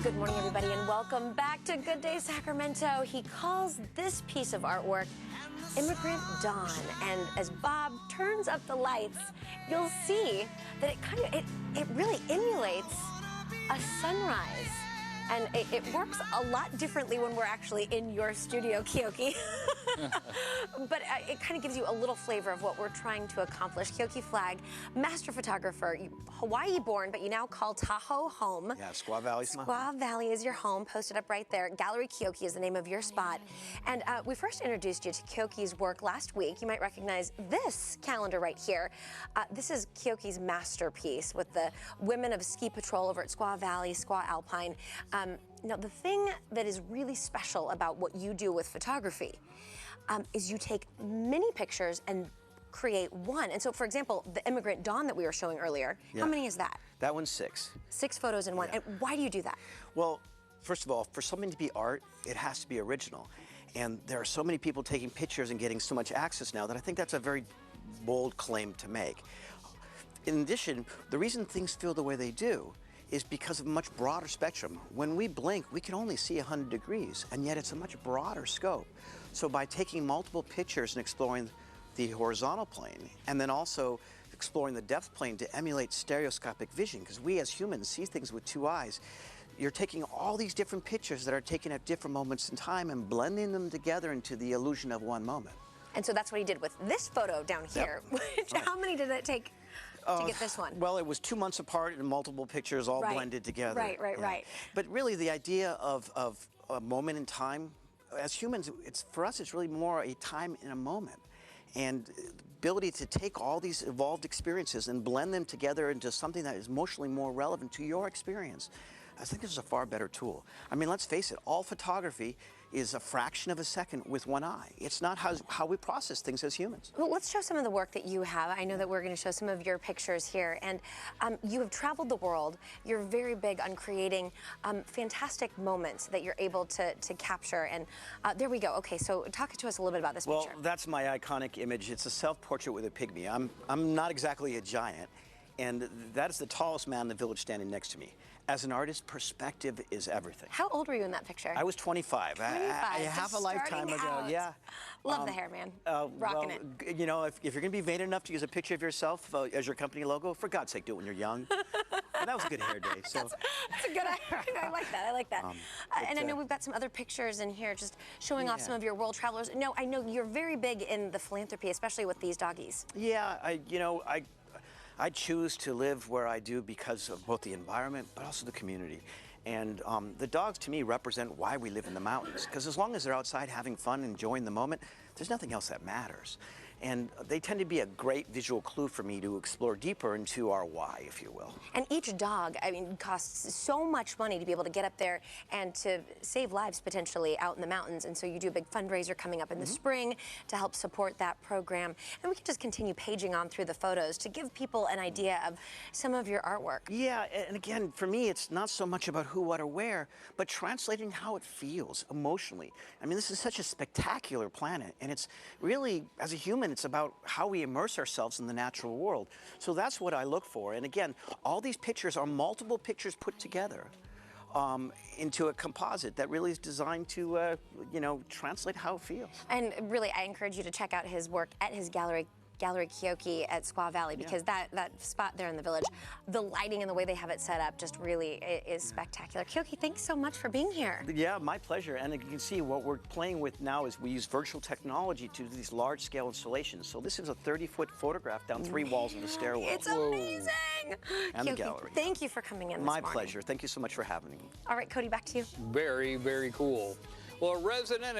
Good morning, everybody, and welcome back to Good Day Sacramento. He calls this piece of artwork Immigrant Dawn, and as Bob turns up the lights, you'll see that it really emulates a sunrise. And it works a lot differently when we're actually in your studio, Keoki. But it kind of gives you a little flavor of what we're trying to accomplish. Keoki Flagg, master photographer, Hawaii born, but you now call Tahoe home. Yeah, Squaw Valley's my home. Squaw Valley is your home, posted up right there. Gallery Keoki is the name of your spot. And we first introduced you to Keoki's work last week. You might recognize this calendar right here. This is Keoki's masterpiece with the women of ski patrol over at Squaw Valley, Squaw Alpine. Now, the thing that is really special about what you do with photography is you take many pictures and create one. And so, for example, the Immigrant Dawn that we were showing earlier, how many is that? That one's 6. 6 photos in one. Yeah. And why do you do that? Well, first of all, for something to be art, it has to be original. And there are so many people taking pictures and getting so much access now that I think that's a very bold claim to make. In addition, the reason things feel the way they do is because of a much broader spectrum. When we blink, we can only see 100 degrees, and yet it's a much broader scope. So by taking multiple pictures and exploring the horizontal plane, and then also exploring the depth plane to emulate stereoscopic vision, because we as humans see things with 2 eyes, you're taking all these different pictures that are taken at different moments in time and blending them together into the illusion of one moment. And so that's what he did with this photo down here. Yep. How many did it take to get this one? Well, it was 2 months apart and multiple pictures all blended together. Right. But really the idea of a moment in time, as humans, for us, it's really more a time in a moment. And the ability to take all these evolved experiences and blend them together into something that is emotionally more relevant to your experience, I think this is a far better tool. I mean, let's face it, all photography is a fraction of a second with one eye. It's not how we process things as humans. Well, let's show some of the work that you have. I know that we're going to show some of your pictures here. And you have traveled the world. You're very big on creating fantastic moments that you're able to capture. And there we go. Okay, so talk to us a little bit about this picture. Well, that's my iconic image. It's a self-portrait with a pygmy. I'm not exactly a giant. And that is the tallest man in the village standing next to me. As an artist, perspective is everything. How old were you in that picture? I was 25. 25, half a lifetime ago. Yeah. Love the hair, man. Rocking it. You know, if you're going to be vain enough to use a picture of yourself as your company logo, for God's sake, do it when you're young. And that was a good hair day. So that's a good idea. I like that. I like that. And I know we've got some other pictures in here, just showing off some of your world travelers. No, I know you're very big in the philanthropy, especially with these doggies. Yeah, I choose to live where I do because of both the environment, but also the community. And the dogs, to me, represent why we live in the mountains. Because as long as they're outside having fun, enjoying the moment, there's nothing else that matters. And they tend to be a great visual clue for me to explore deeper into our why, if you will. And each dog, I mean, costs so much money to be able to get up there and to save lives potentially out in the mountains. And so you do a big fundraiser coming up in the spring to help support that program. And we can just continue paging on through the photos to give people an idea of some of your artwork. Yeah, and again, for me, it's not so much about who, what, or where, but translating how it feels emotionally. I mean, this is such a spectacular planet, and it's really, as a human, it's about how we immerse ourselves in the natural world. So that's what I look for. And again, all these pictures are multiple pictures put together into a composite that really is designed to, translate how it feels. And really, I encourage you to check out his work at his Gallery Keoki at Squaw Valley, because that spot there in the village, the lighting and the way they have it set up just really is spectacular. Keoki, thanks so much for being here. Yeah, my pleasure. And you can see what we're playing with now is we use virtual technology to do these large-scale installations. So this is a 30-foot photograph down 3 walls of the stairwell. It's amazing. And Keoki, the gallery. Thank you for coming in this morning. My pleasure. Thank you so much for having me. All right, Cody, back to you. Very, very cool. Well, a resident